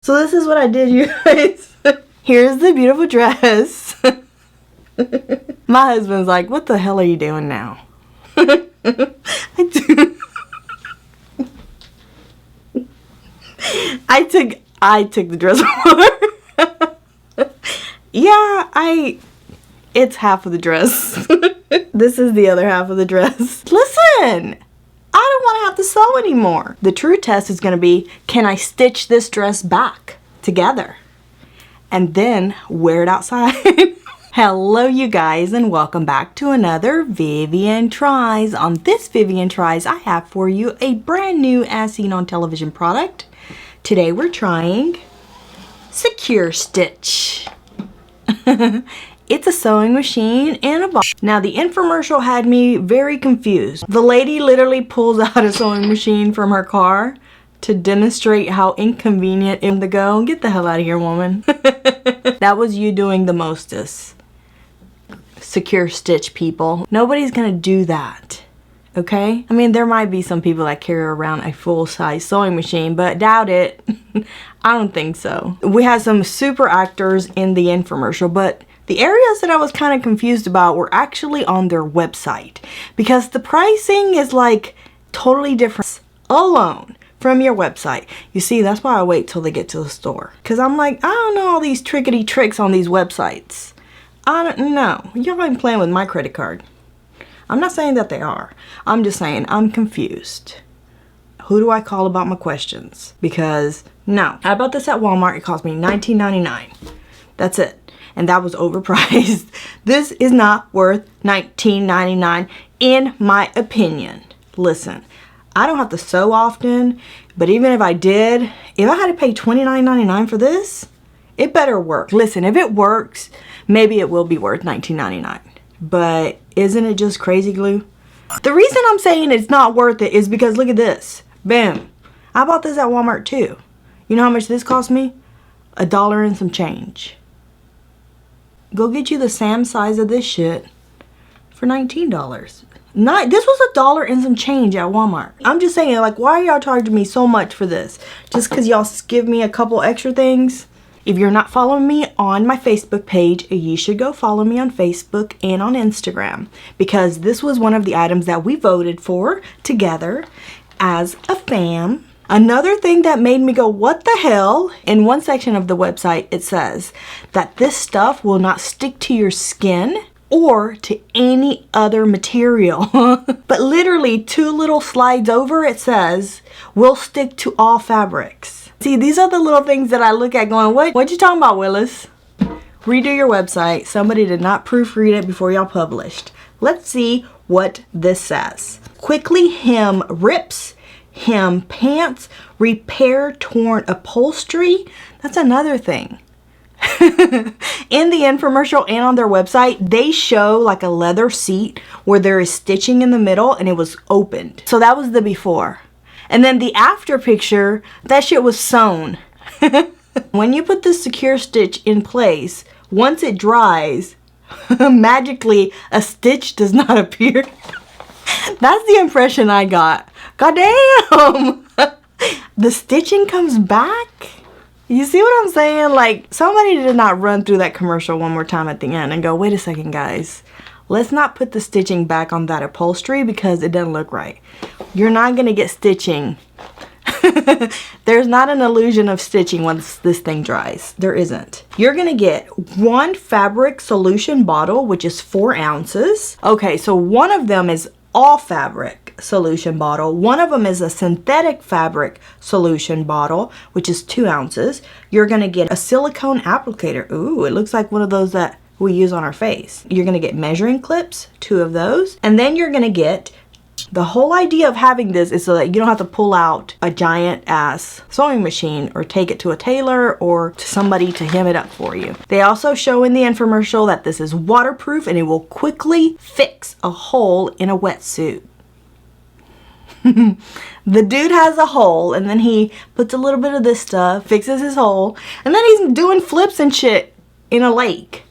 So this is what I did, you guys. Here's the beautiful dress. My husband's like, what the hell are you doing now? I took the dress off. Yeah, it's half of the dress. This is the other half of the dress. Listen, I don't want to have to sew anymore. The true test is going to be, can I stitch this dress back together and then wear it outside? Hello you guys, and welcome back to another Vivian Tries. On this Vivian Tries, I have for you a brand new as seen on television product. Today we're trying Secure Stitch. It's a sewing machine in a box. Now the infomercial had me very confused. The lady literally pulls out a sewing machine from her car to demonstrate how inconvenient in the go. Get the hell out of here, woman. That was you doing the mostest. Secure Stitch people. Nobody's gonna do that. Okay? I mean, there might be some people that carry around a full-size sewing machine, but doubt it. I don't think so. We had some super actors in the infomercial, but the areas that I was kind of confused about were actually on their website, because the pricing is like totally different alone from your website. You see, that's why I wait till they get to the store, because I'm like, I don't know all these trickety tricks on these websites. I don't know. Y'all ain't playing with my credit card. I'm not saying that they are. I'm just saying I'm confused. Who do I call about my questions? Because no, I bought this at Walmart. It cost me $19.99. That's it. And that was overpriced. This is not worth $19.99 in my opinion. Listen, I don't have to sew often, but even if I did, if I had to pay $29.99 for this, it better work. Listen, if it works, maybe it will be worth $19.99. But isn't it just crazy glue? The reason I'm saying it's not worth it is because look at this. Bam. I bought this at Walmart too. You know how much this cost me? $1 and some change. Go get you the Sam size of this shit for $19. This was $1 and some change at Walmart. I'm just saying, like, why are y'all charging me so much for this? Just because y'all give me a couple extra things? If you're not following me on my Facebook page, you should go follow me on Facebook and on Instagram, because this was one of the items that we voted for together as a fam. Another thing that made me go, what the hell? In one section of the website, it says that this stuff will not stick to your skin or to any other material. But literally 2 little slides over, it says, will stick to all fabrics. See, these are the little things that I look at going, what you talking about, Willis? Redo your website. Somebody did not proofread it before y'all published. Let's see what this says. Quickly hem rips, hem pants, repair torn upholstery. That's another thing. In the infomercial and on their website, they show like a leather seat where there is stitching in the middle and it was opened. So that was the before. And then the after picture, that shit was sewn. When you put this Secure Stitch in place, once it dries, magically a stitch does not appear. That's the impression I got. God damn! The stitching comes back? You see what I'm saying? Like, somebody did not run through that commercial one more time at the end and go, wait a second, guys. Let's not put the stitching back on that upholstery because it doesn't look right. You're not going to get stitching. There's not an illusion of stitching once this thing dries. There isn't. You're going to get 1 fabric solution bottle, which is 4 ounces. Okay, so one of them is all fabric solution bottle. One of them is a synthetic fabric solution bottle, which is 2 ounces. You're going to get a silicone applicator. Ooh, it looks like one of those that we use on our face. You're going to get measuring clips, 2 of those. And then you're going to get, the whole idea of having this is so that you don't have to pull out a giant ass sewing machine or take it to a tailor or to somebody to hem it up for you. They also show in the infomercial that this is waterproof and it will quickly fix a hole in a wetsuit. The dude has a hole and then he puts a little bit of this stuff, fixes his hole, and then he's doing flips and shit in a lake.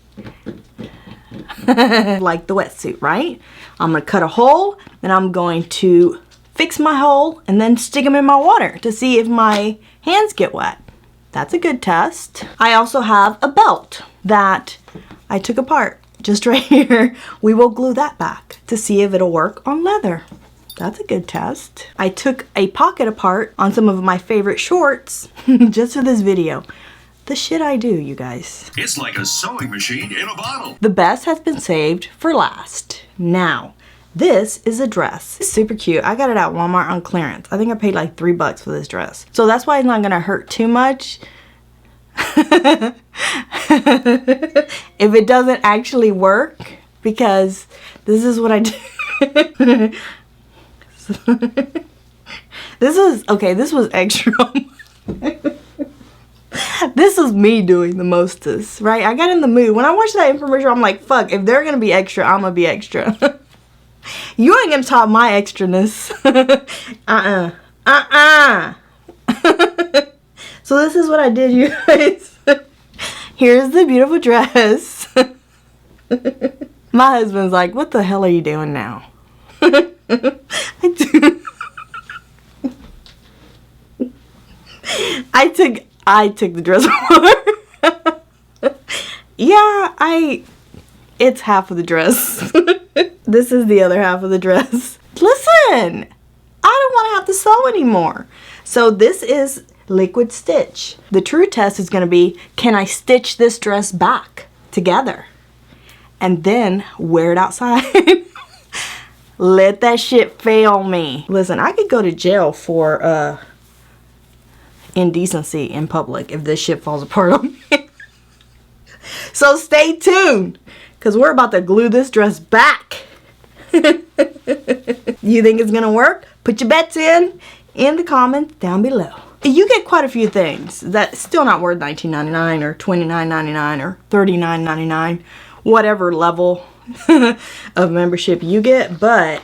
Like the wetsuit, right? I'm gonna cut a hole and I'm going to fix my hole and then stick them in my water to see if my hands get wet. That's a good test. I also have a belt that I took apart just right here. We will glue that back to see if it'll work on leather. That's a good test. I took a pocket apart on some of my favorite shorts just for this video. The shit I do, you guys. It's like a sewing machine in a bottle. The best has been saved for last. Now, this is a dress. It's super cute. I got it at Walmart on clearance. I think I paid like $3 for this dress. So that's why it's not gonna hurt too much. If it doesn't actually work, because this is what I do. This was extra. This was me doing the mostest, right? I got in the mood. When I watched that infomercial, I'm like, fuck, if they're gonna be extra, I'm gonna be extra. You ain't gonna top my extraness. So this is what I did, you guys. Here's the beautiful dress. My husband's like, what the hell are you doing now? I took the dress apart. Yeah, it's half of the dress. This is the other half of the dress. Listen, I don't want to have to sew anymore. So this is liquid stitch. The true test is going to be, can I stitch this dress back together and then wear it outside? Let that shit fail me. Listen, I could go to jail for indecency in public if this shit falls apart on me. So stay tuned, because we're about to glue this dress back. You think it's gonna work? Put your bets in the comments down below. You get quite a few things that's still not worth $19.99 or $29.99 or $39.99, whatever level of membership you get, but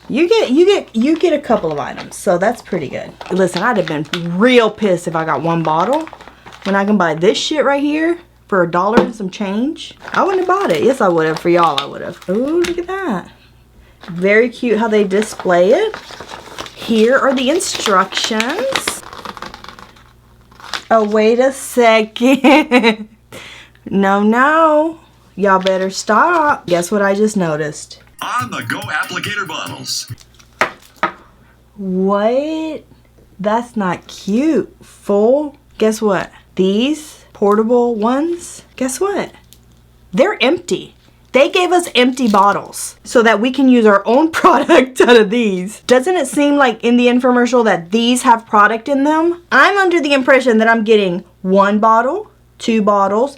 you get a couple of items, so that's pretty good. Listen, I'd have been real pissed if I got one bottle when I can buy this shit right here for $1 and some change. I wouldn't have bought it. Yes, I would have. For y'all, I would have. Ooh, look at that. Very cute how they display it. Here are the instructions. Oh, wait a second. No. Y'all better stop. Guess what I just noticed? On-The-Go Applicator Bottles. What? That's not cute, fool. Guess what? These portable ones, guess what? They're empty. They gave us empty bottles so that we can use our own product out of these. Doesn't it seem like in the infomercial that these have product in them? I'm under the impression that I'm getting 1 bottle, 2 bottles,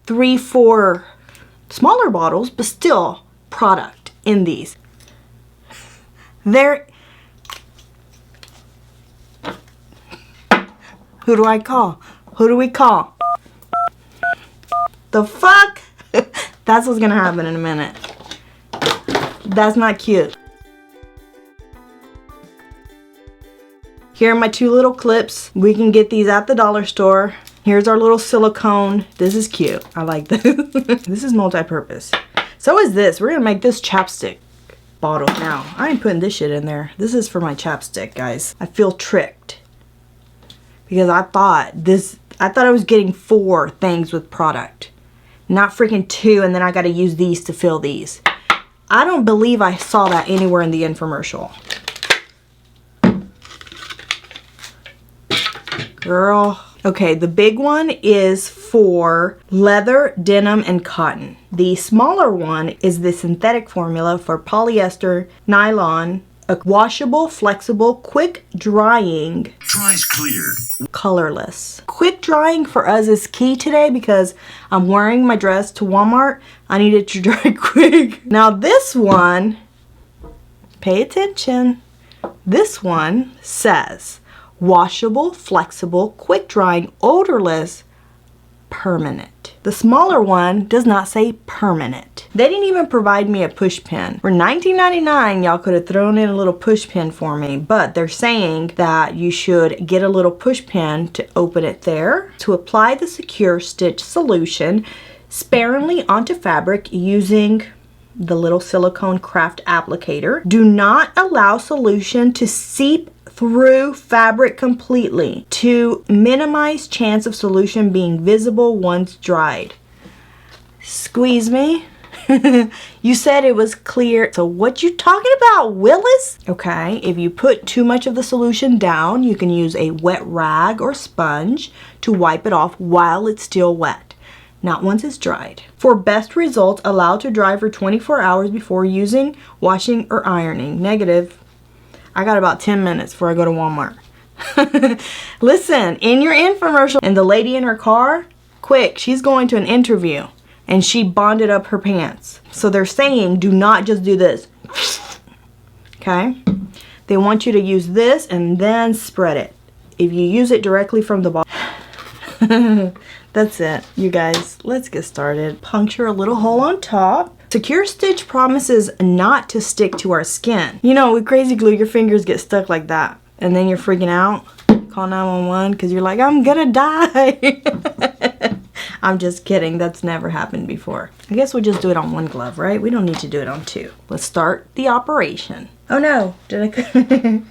3, 4 smaller bottles, but still product in these. Who do I call? Who do we call? The fuck? That's what's gonna happen in a minute. That's not cute. Here are my 2 little clips. We can get these at the dollar store. Here's our little silicone. This is cute. I like this. This is multi-purpose. So is this. We're gonna make this chapstick bottle now. I ain't putting this shit in there. This is for my chapstick, guys. I feel tricked. Because I thought I was getting 4 things with product. Not freaking 2, and then I gotta use these to fill these. I don't believe I saw that anywhere in the infomercial. Girl. Okay, the big one is for leather, denim, and cotton. The smaller one is the synthetic formula for polyester, nylon, a washable, flexible, quick drying. Dries clear. Colorless. Quick drying for us is key today because I'm wearing my dress to Walmart. I need it to dry quick. Now this one, pay attention. This one says washable, flexible, quick drying, odorless, permanent. The smaller one does not say permanent. They didn't even provide me a push pin. For $19.99, y'all could have thrown in a little push pin for me, but they're saying that you should get a little push pin to open it there. To apply the Secure Stitch solution sparingly onto fabric using the little silicone craft applicator. Do not allow solution to seep through fabric completely to minimize chance of solution being visible once dried. Squeeze me. You said it was clear. So what you talking about, Willis? Okay, if you put too much of the solution down, you can use a wet rag or sponge to wipe it off while it's still wet, not once it's dried. For best results, allow to dry for 24 hours before using, washing, or ironing. Negative. I got about 10 minutes before I go to Walmart. Listen, in your infomercial, and the lady in her car, quick, she's going to an interview. And she bonded up her pants. So they're saying, do not just do this. Okay? They want you to use this and then spread it. If you use it directly from the bottle. That's it, you guys. Let's get started. Puncture a little hole on top. Secure Stitch promises not to stick to our skin. You know, with crazy glue, your fingers get stuck like that. And then you're freaking out. Call 911 because you're like, I'm gonna die. I'm just kidding. That's never happened before. I guess we'll just do it on one glove, right? We don't need to do it on two. Let's start the operation. Oh no, did I?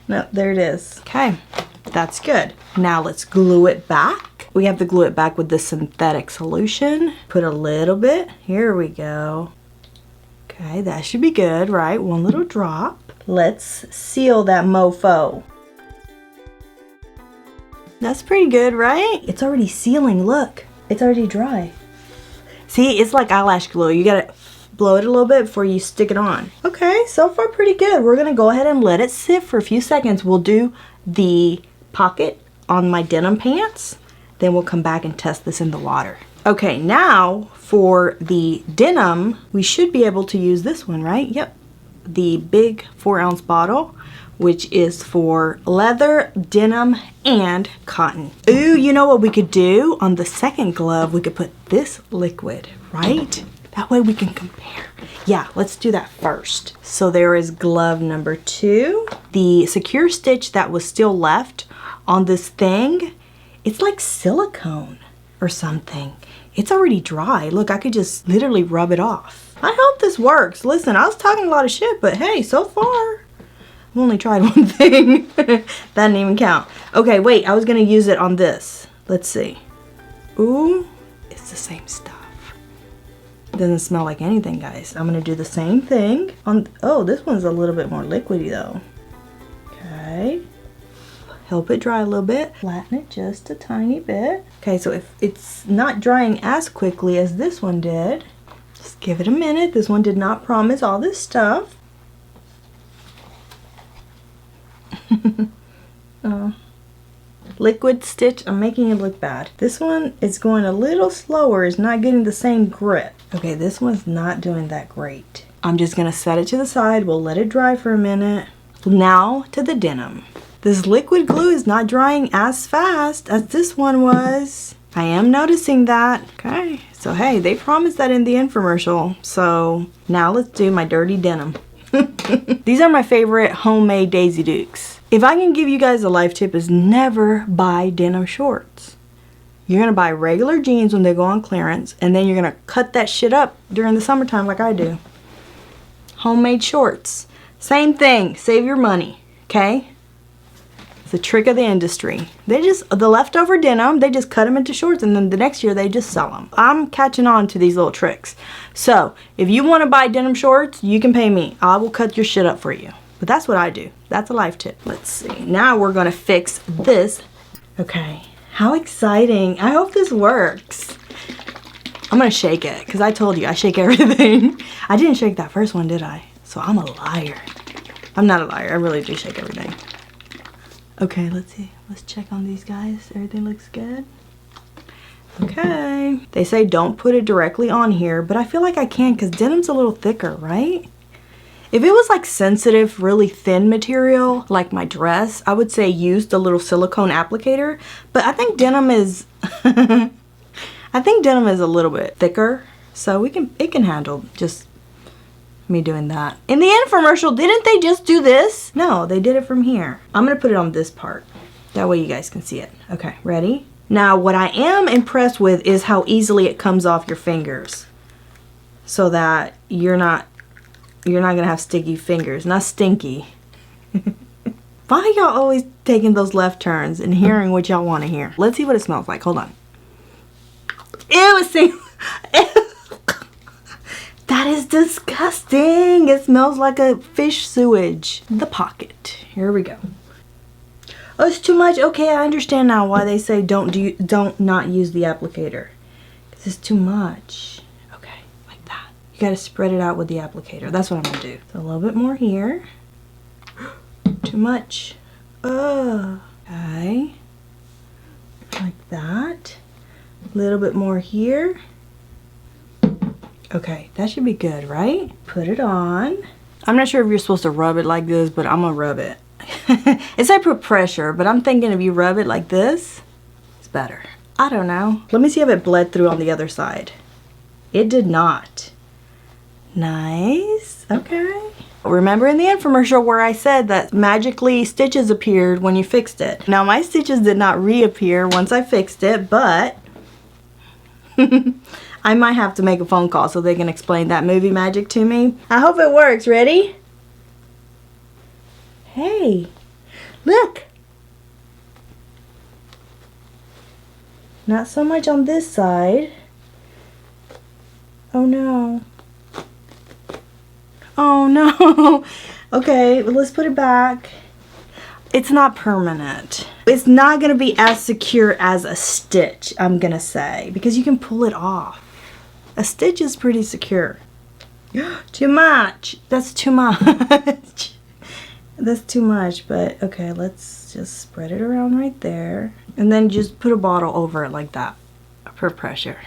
No, there it is. Okay, that's good. Now let's glue it back. We have to glue it back with the synthetic solution. Put a little bit. Here we go. Okay, that should be good, right? One little drop. Let's seal that mofo. That's pretty good, right? It's already sealing, look. It's already dry. See, it's like eyelash glue. You gotta blow it a little bit before you stick it on. Okay, so far pretty good. We're gonna go ahead and let it sit for a few seconds. We'll do the pocket on my denim pants. Then we'll come back and test this in the water. Okay, now for the denim, we should be able to use this one, right? Yep, the big 4-ounce bottle, which is for leather, denim, and cotton. Ooh, you know what we could do? On the second glove, we could put this liquid, right? That way we can compare. Yeah, let's do that first. So there is glove number 2. The Secure Stitch that was still left on this thing, it's like silicone or something. It's already dry. Look, I could just literally rub it off. I hope this works. Listen, I was talking a lot of shit, but hey, so far, I've only tried one thing. That didn't even count. Okay, wait, I was gonna use it on this. Let's see. Ooh, it's the same stuff. It doesn't smell like anything, guys. I'm gonna do the same thing on, oh, this one's a little bit more liquidy though. Okay. Help it dry a little bit. Flatten it just a tiny bit. Okay, so if it's not drying as quickly as this one did, just give it a minute. This one did not promise all this stuff. Liquid stitch, I'm making it look bad. This one is going a little slower, it's not getting the same grip. Okay, this one's not doing that great. I'm just gonna set it to the side, we'll let it dry for a minute. Now to the denim. This liquid glue is not drying as fast as this one was. I am noticing that. Okay, so hey, they promised that in the infomercial. So now let's do my dirty denim. These are my favorite homemade Daisy Dukes. If I can give you guys a life tip, is never buy denim shorts. You're gonna buy regular jeans when they go on clearance, and then you're gonna cut that shit up during the summertime like I do. Homemade shorts. Same thing, save your money, okay? It's a trick of the industry. They just, the leftover denim, they just cut them into shorts and then the next year they just sell them. I'm catching on to these little tricks. So if you want to buy denim shorts, you can pay me. I will cut your shit up for you. But that's what I do. That's a life tip. Let's see. Now we're going to fix this. Okay. How exciting. I hope this works. I'm going to shake it because I told you I shake everything. I didn't shake that first one, did I? So I'm a liar. I'm not a liar. I really do shake everything. Okay, let's see. Let's check on these guys. Everything looks good. Okay. They say don't put it directly on here, but I feel like I can because denim's a little thicker, right? If it was like sensitive, really thin material, like my dress, I would say use the little silicone applicator. But I think denim is, I think denim is a little bit thicker, so it can handle just me doing that. In the infomercial, didn't they just do this? No, they did it from here. I'm gonna put it on this part. That way you guys can see it. Okay, ready? Now, what I am impressed with is how easily it comes off your fingers, so that you're not gonna have sticky fingers. Not stinky. Why y'all always taking those left turns and hearing what y'all want to hear? Let's see what it smells like. Hold on. Ew, it smells... That is disgusting. It smells like a fish sewage. The pocket. Here we go. Oh, it's too much. Okay, I understand now why they say don't not use the applicator. Because it's too much. Okay, like that. You got to spread it out with the applicator. That's what I'm going to do. So a little bit more here. Too much. Okay. Like that. A little bit more here. Okay, that should be good, right? Put it on. I'm not sure if you're supposed to rub it like this, but I'm gonna rub it. It's I put pressure, but I'm thinking if you rub it like this, it's better. I don't know. Let me see if it bled through on the other side. It did not. Nice. Okay. Remember in the infomercial where I said that magically stitches appeared when you fixed it. Now my stitches did not reappear once I fixed it, but I might have to make a phone call so they can explain that movie magic to me. I hope it works. Ready? Hey, look. Not so much on this side. Oh no. Oh no. Okay, well, let's put it back. It's not permanent. It's not gonna be as secure as a stitch, I'm gonna say, because you can pull it off. A stitch is pretty secure. Too much. That's too much. That's too much, but okay, let's just spread it around right there. And then just put a bottle over it like that for pressure.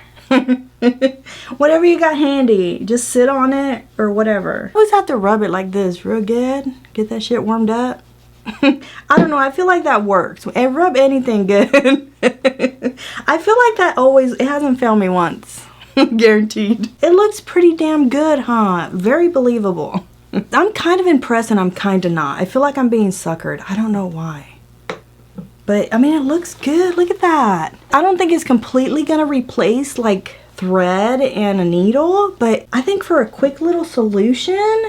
Whatever you got handy, just sit on it or whatever. Always have to rub it like this real good. Get that shit warmed up. I don't know, I feel like that works. And rub anything good. I feel like that always, it hasn't failed me once. Guaranteed. It looks pretty damn good, huh? Very believable. I'm kind of impressed and I'm kind of not. I feel like I'm being suckered. I don't know why. But, I mean, it looks good. Look at that. I don't think it's completely going to replace, like, thread and a needle. But I think for a quick little solution,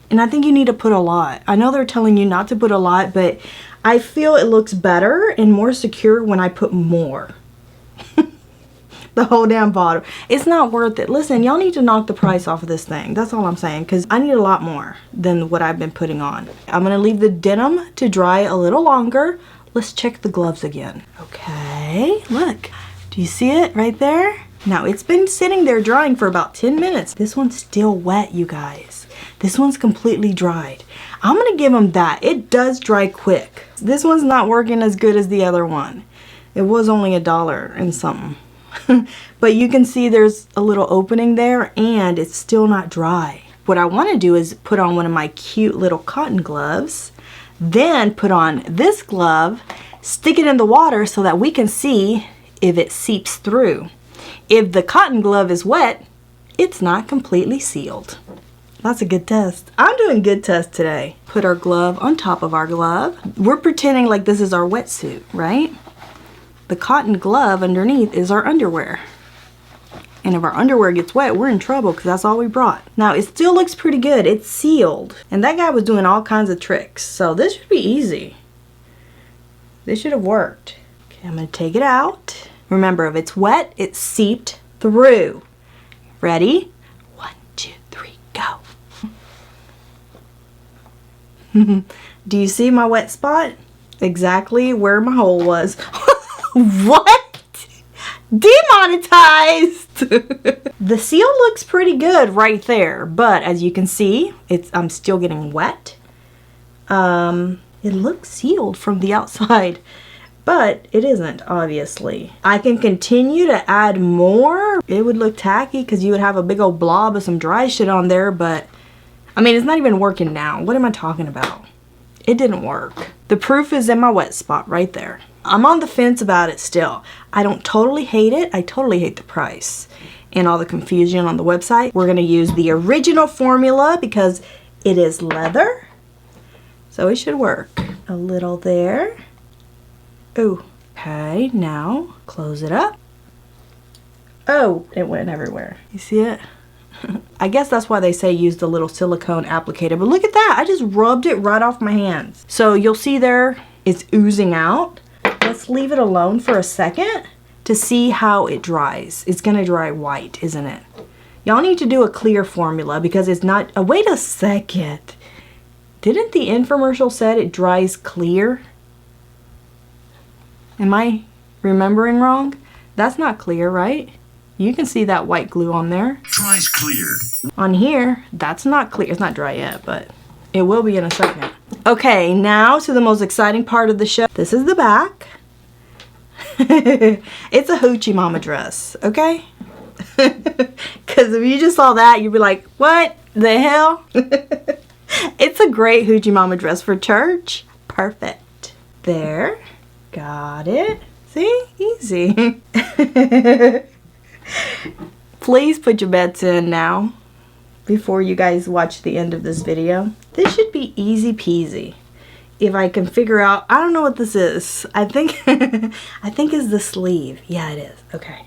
and I think you need to put a lot. I know they're telling you not to put a lot, but I feel it looks better and more secure when I put more. The whole damn bottle. It's not worth it. Listen, y'all need to knock the price off of this thing. That's all I'm saying, because I need a lot more than what I've been putting on. I'm going to leave the denim to dry a little longer. Let's check the gloves again. Okay, look. Do you see it right there? Now, it's been sitting there drying for about 10 minutes. This one's still wet, you guys. This one's completely dried. I'm going to give them that. It does dry quick. This one's not working as good as the other one. It was only $1 and something. But you can see there's a little opening there and it's still not dry. What I want to do is put on one of my cute little cotton gloves, then put on this glove, stick it in the water so that we can see if it seeps through. If the cotton glove is wet, it's not completely sealed. That's a good test. I'm doing good test today. Put our glove on top of our glove. We're pretending like this is our wetsuit, right? The cotton glove underneath is our underwear. And if our underwear gets wet, we're in trouble because that's all we brought. Now, it still looks pretty good. It's sealed. And that guy was doing all kinds of tricks. So this should be easy. This should have worked. Okay, I'm going to take it out. Remember, if it's wet, it's seeped through. Ready? 1, 2, 3, go. Do you see my wet spot? Exactly where my hole was. What? Demonetized! The seal looks pretty good right there, but as you can see, I'm still getting wet. It looks sealed from the outside, but it isn't, obviously. I can continue to add more. It would look tacky because you would have a big old blob of some dry shit on there, but I mean, it's not even working now. What am I talking about? It didn't work. The proof is in my wet spot right there. I'm on the fence about it still. I don't totally hate it. I totally hate the price and all the confusion on the website. We're going to use the original formula because it is leather. So it should work. A little there. Ooh. Okay, now close it up. Oh, it went everywhere. You see it? I guess that's why they say use the little silicone applicator. But look at that. I just rubbed it right off my hands. So you'll see there it's oozing out. Let's leave it alone for a second to see how it dries. It's gonna dry white, isn't it? Y'all need to do a clear formula because it's not, wait a second. Didn't the infomercial said it dries clear? Am I remembering wrong? That's not clear, right? You can see that white glue on there. Dries clear. On here, that's not clear. It's not dry yet, but it will be in a second. Okay, now to the most exciting part of the show. This is the back. It's a hoochie mama dress, okay? Because if you just saw that, you'd be like, what the hell? It's a great hoochie mama dress for church. Perfect. There. Got it. See? Easy. Please put your bets in now before you guys watch the end of this video. This should be easy peasy. If I can figure out, I don't know what this is. I think I think it's the sleeve. Yeah, it is. Okay.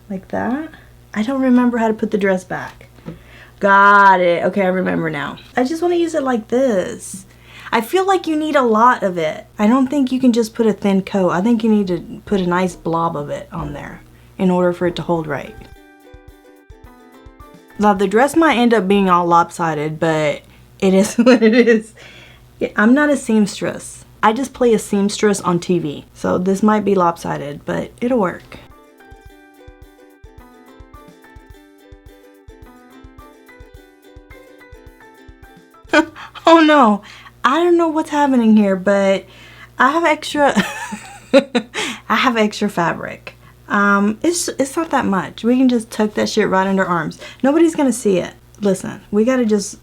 Like that. I don't remember how to put the dress back. Got it. Okay, I remember now. I just want to use it like this. I feel like you need a lot of it. I don't think you can just put a thin coat. I think you need to put a nice blob of it on there in order for it to hold right. Now the dress might end up being all lopsided, but it is what it is. I'm not a seamstress. I just play a seamstress on TV. So this might be lopsided, but it'll work. Oh no. I don't know what's happening here, but I have extra I have extra fabric. It's not that much. We can just tuck that shit right under arms. Nobody's gonna see it. Listen, we gotta just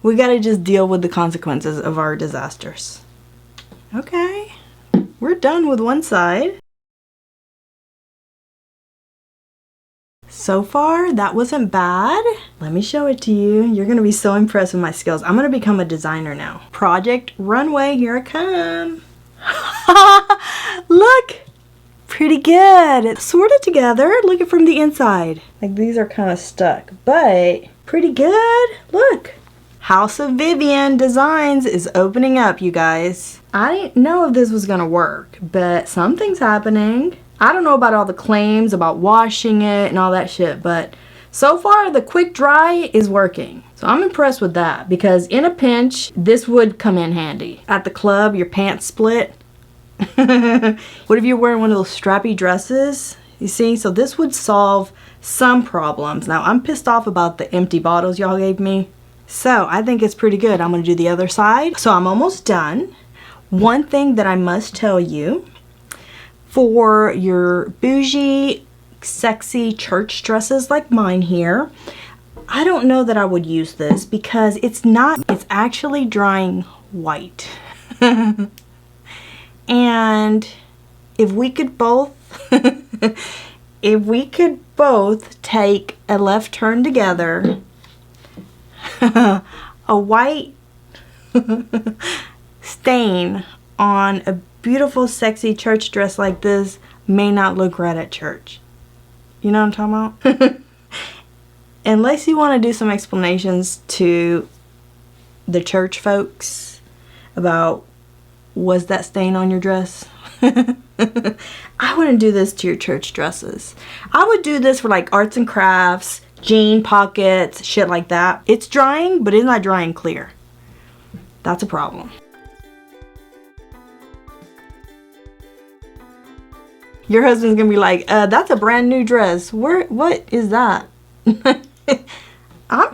we gotta just deal with the consequences of our disasters. Okay, we're done with one side. So far, that wasn't bad. Let me show it to you. You're gonna be so impressed with my skills. I'm gonna become a designer now. Project Runway, here I come. Look, pretty good. It's sort of together. Look at from the inside. Like these are kind of stuck, but pretty good. Look, House of Vivian Designs is opening up, you guys. I didn't know if this was gonna work, but something's happening. I don't know about all the claims about washing it and all that shit, but so far the quick dry is working. So I'm impressed with that because in a pinch, this would come in handy. At the club, your pants split. What if you're wearing one of those strappy dresses? You see, so this would solve some problems. Now I'm pissed off about the empty bottles y'all gave me. So I think it's pretty good. I'm gonna do the other side. So I'm almost done. One thing that I must tell you, for your bougie, sexy church dresses like mine here, I don't know that I would use this because it's actually drying white. And if we could both, take a left turn together, a white stain on a beautiful sexy church dress like this may not look right at church. You know what I'm talking about? Unless you want to do some explanations to the church folks about, was that stain on your dress? I wouldn't do this to your church dresses. I would do this for like arts and crafts, jean pockets, shit like that. It's drying, but it's not drying clear. That's a problem. Your husband's gonna be like, that's a brand new dress. What is that? I'm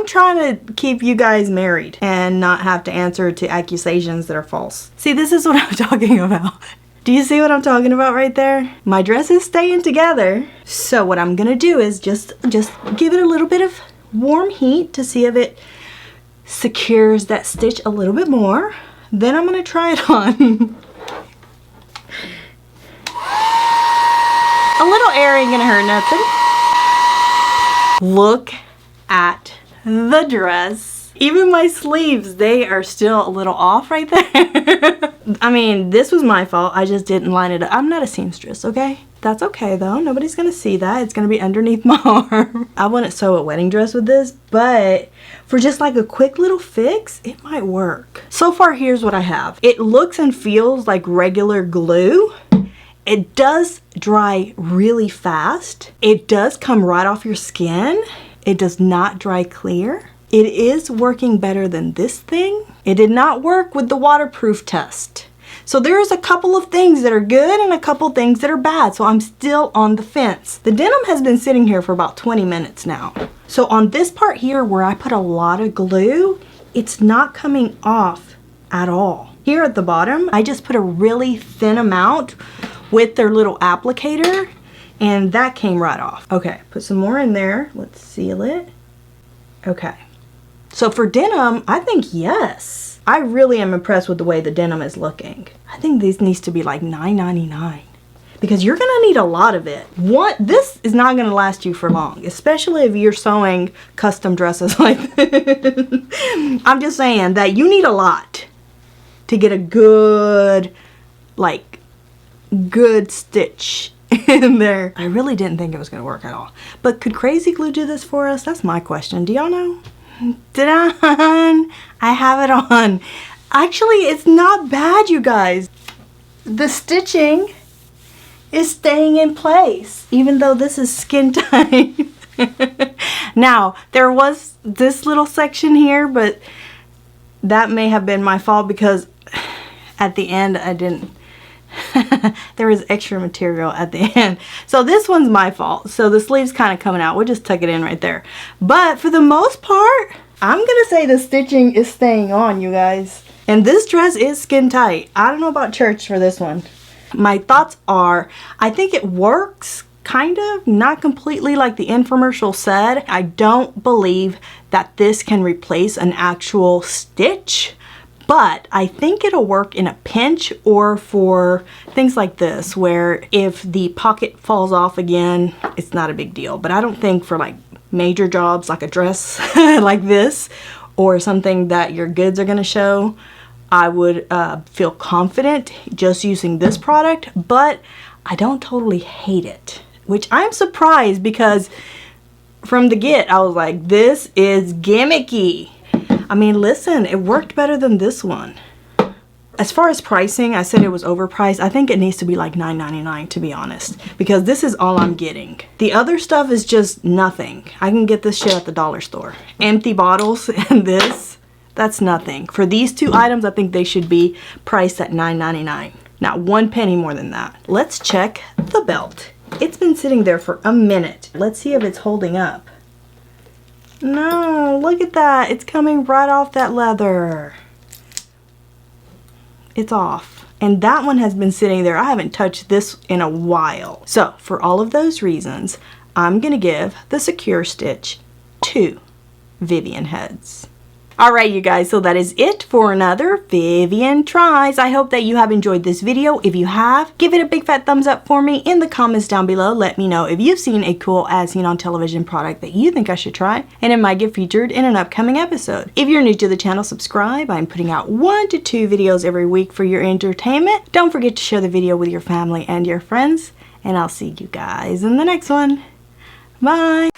trying to keep you guys married and not have to answer to accusations that are false. See, this is what I'm talking about. Do you see what I'm talking about right there? My dress is staying together. So what I'm gonna do is just give it a little bit of warm heat to see if it secures that stitch a little bit more. Then I'm gonna try it on. A little air ain't gonna hurt nothing. Look at the dress. Even my sleeves, they are still a little off right there. I mean, this was my fault. I just didn't line it up. I'm not a seamstress, okay? That's okay though. Nobody's gonna see that. It's gonna be underneath my arm. I wouldn't sew a wedding dress with this, but for just like a quick little fix, it might work. So far, here's what I have. It looks and feels like regular glue. It does dry really fast. It does come right off your skin. It does not dry clear. It is working better than this thing. It did not work with the waterproof test. So there's a couple of things that are good and a couple things that are bad. So I'm still on the fence. The denim has been sitting here for about 20 minutes now. So on this part here where I put a lot of glue, it's not coming off at all. Here at the bottom, I just put a really thin amount with their little applicator and that came right off. Okay, put some more in there. Let's seal it. Okay. So for denim, I think yes. I really am impressed with the way the denim is looking. I think this needs to be like $9.99 because you're gonna need a lot of it. This is not gonna last you for long, especially if you're sewing custom dresses like this. I'm just saying that you need a lot to get a good, good stitch in there. I really didn't think it was gonna work at all. But could Crazy Glue do this for us? That's my question. Do y'all know? Ta-da! I have it on. Actually, it's not bad, you guys. The stitching is staying in place, even though this is skin tight. Now, there was this little section here, but that may have been my fault because at the end I didn't there was extra material at the end. So this one's my fault. So the sleeve's kind of coming out. We'll just tuck it in right there. But for the most part, I'm gonna say the stitching is staying on, you guys. And this dress is skin tight. I don't know about church for this one. My thoughts are, I think it works, kind of, not completely like the infomercial said. I don't believe that this can replace an actual stitch. But I think it'll work in a pinch or for things like this where if the pocket falls off again, it's not a big deal. But I don't think for like major jobs like a dress like this or something that your goods are going to show, I would feel confident just using this product. But I don't totally hate it, which I'm surprised because from the get I was like, this is gimmicky. I mean, listen, it worked better than this one. As far as pricing, I said it was overpriced. I think it needs to be like $9.99 to be honest, because this is all I'm getting. The other stuff is just nothing. I can get this shit at the dollar store. Empty bottles and this, that's nothing. For these two items, I think they should be priced at $9.99. Not 1 penny more than that. Let's check the belt. It's been sitting there for a minute. Let's see if it's holding up. No, look at that. It's coming right off that leather. It's off. And that one has been sitting there. I haven't touched this in a while. So for all of those reasons, I'm going to give the Secure Stitch 2 Vivian heads. Alright you guys, so that is it for another Vivian Tries. I hope that you have enjoyed this video. If you have, give it a big fat thumbs up for me in the comments down below. Let me know if you've seen a cool as seen on television product that you think I should try, and it might get featured in an upcoming episode. If you're new to the channel, subscribe. I'm putting out 1 to 2 videos every week for your entertainment. Don't forget to share the video with your family and your friends, and I'll see you guys in the next one. Bye!